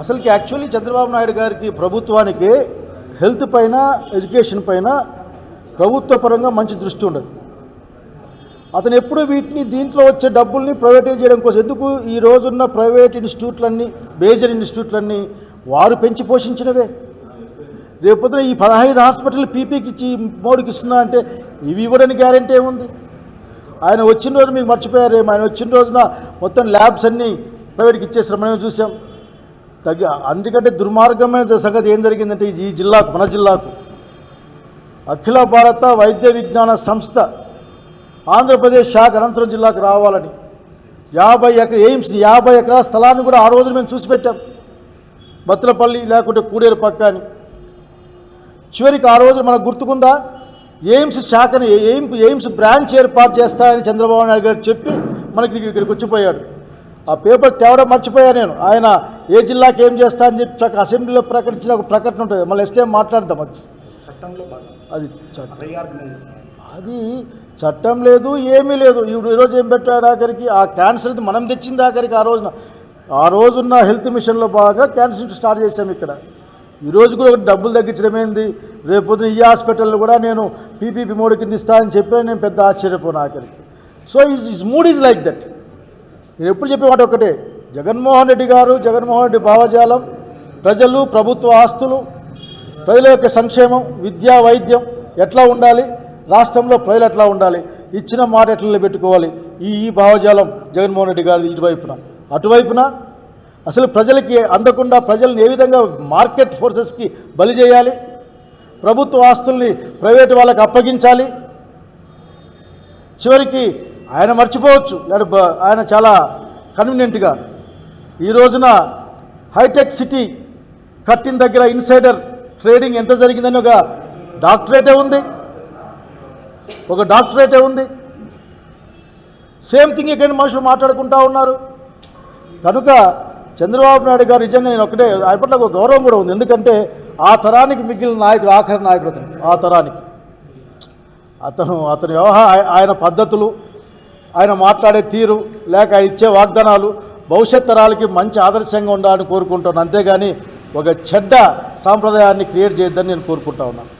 అసలుకి యాక్చువల్లీ చంద్రబాబు నాయుడు గారికి ప్రభుత్వానికి హెల్త్ పైన ఎడ్యుకేషన్ పైన ప్రభుత్వ పరంగా మంచి దృష్టి ఉండదు. అతను ఎప్పుడు వీటిని దీంట్లో వచ్చే డబ్బుల్ని ప్రైవేటైజ్ చేయడం కోసం, ఎందుకు ఈ రోజున్న ప్రైవేట్ ఇన్స్టిట్యూట్లన్నీ మేజర్ ఇన్స్టిట్యూట్లన్నీ వారు పెంచి పోషించినవే. రేపొద్దున ఈ 15 హాస్పిటల్ పీపీకి ఇచ్చి మోడీకి ఇస్తున్నా అంటే ఇవి ఇవ్వడానికి గ్యారెంటీ ఏముంది? ఆయన వచ్చిన రోజు మీకు మర్చిపోయారేమో, ఆయన వచ్చిన రోజున మొత్తం ల్యాబ్స్ అన్నీ ప్రైవేట్కి ఇచ్చేసారు, మనం చూసాం. అందుకంటే దుర్మార్గమైన సంగతి ఏం జరిగిందంటే ఈ జిల్లాకు, మన జిల్లాకు అఖిల భారత వైద్య విజ్ఞాన సంస్థ ఆంధ్రప్రదేశ్ శాఖ అనంతపురం జిల్లాకు రావాలని 50 ఎకరాల స్థలాన్ని కూడా ఆ రోజు మేము చూసి పెట్టాం. బత్తలపల్లి లేకుంటే కూడేరు పక్క అని. చివరికి ఆ రోజు మనకు గుర్తుకుందా, ఎయిమ్స్ శాఖని ఎయిమ్స్ బ్రాంచ్ ఏర్పాటు చేస్తాయని చంద్రబాబు నాయుడు గారు చెప్పి మనకి ఇక్కడికి వచ్చిపోయాడు. ఆ పేపర్ తేవడం మర్చిపోయా నేను. ఆయన ఏ జిల్లాకి ఏం చేస్తా అని చెప్పి అసెంబ్లీలో ప్రకటించిన ఒక ప్రకటన ఉంటుంది, మళ్ళీ ఎస్టేం మాట్లాడతాం. అది చట్టం లేదు, ఏమీ లేదు. ఈరోజు ఏం పెట్టాడు ఆఖరికి ఆ క్యాన్సర్ మనం తెచ్చింది ఆఖరికి ఆ రోజున్న హెల్త్ మిషన్లో బాగా క్యాన్సర్ స్టార్ట్ చేసాం ఇక్కడ. ఈరోజు కూడా ఒకటి డబ్బులు తగ్గించడం ఏంది, రేపొద్దున ఈ హాస్పిటల్లో కూడా నేను పీపీపీ మోడీ కింద ఇస్తానని చెప్పి నేను పెద్ద ఆశ్చర్యపోను ఆఖరికి. So is mood is like that. నేను ఎప్పుడు చెప్పేమాట ఒకటే, జగన్మోహన్ రెడ్డి భావజాలం ప్రజలు, ప్రభుత్వ ఆస్తులు, ప్రజల యొక్క సంక్షేమం, విద్యా వైద్యం ఎట్లా ఉండాలి, రాష్ట్రంలో ప్రజలు ఎట్లా ఉండాలి, ఇచ్చిన మాట ఎట్లా నిలబెట్టుకోవాలి, ఈ భావజాలం జగన్మోహన్ రెడ్డి గారి ఇటువైపున. అటువైపున అసలు ప్రజలకి అందకుండా ప్రజల్ని ఏ విధంగా మార్కెట్ ఫోర్సెస్కి బలి చేయాలి, ప్రభుత్వ ఆస్తుల్ని ప్రైవేటు వాళ్ళకి అప్పగించాలి. చివరికి ఆయన మర్చిపోవచ్చు, ఆయన చాలా కన్వీనియంట్గా ఈ రోజున హైటెక్ సిటీ కట్టిన దగ్గర ఇన్సైడర్ ట్రేడింగ్ ఎంత జరిగిందని ఒక డాక్టరేటే ఉంది. సేమ్ థింగ్ ఇక్కడ మనుషులు మాట్లాడుకుంటూ ఉన్నారు. కనుక చంద్రబాబు నాయుడు గారు నిజంగా నేను ఒకటే, ఆయన పట్ల ఒక గౌరవం కూడా ఉంది. ఎందుకంటే ఆ తరానికి మిగిలిన నాయకుడు, ఆఖరి నాయకుడు ఆ తరానికి. అతని వ్యవహారం, ఆయన పద్ధతులు, ఆయన మాట్లాడే తీరు, లేక ఆయన ఇచ్చే వాగ్దానాలు భవిష్యత్ తరాలకి మంచి ఆదర్శంగా ఉండాలని కోరుకుంటాను. అంతేగాని ఒక చెడ్డ సాంప్రదాయాన్ని క్రియేట్ చేయొద్దని నేను కోరుకుంటా ఉన్నాను.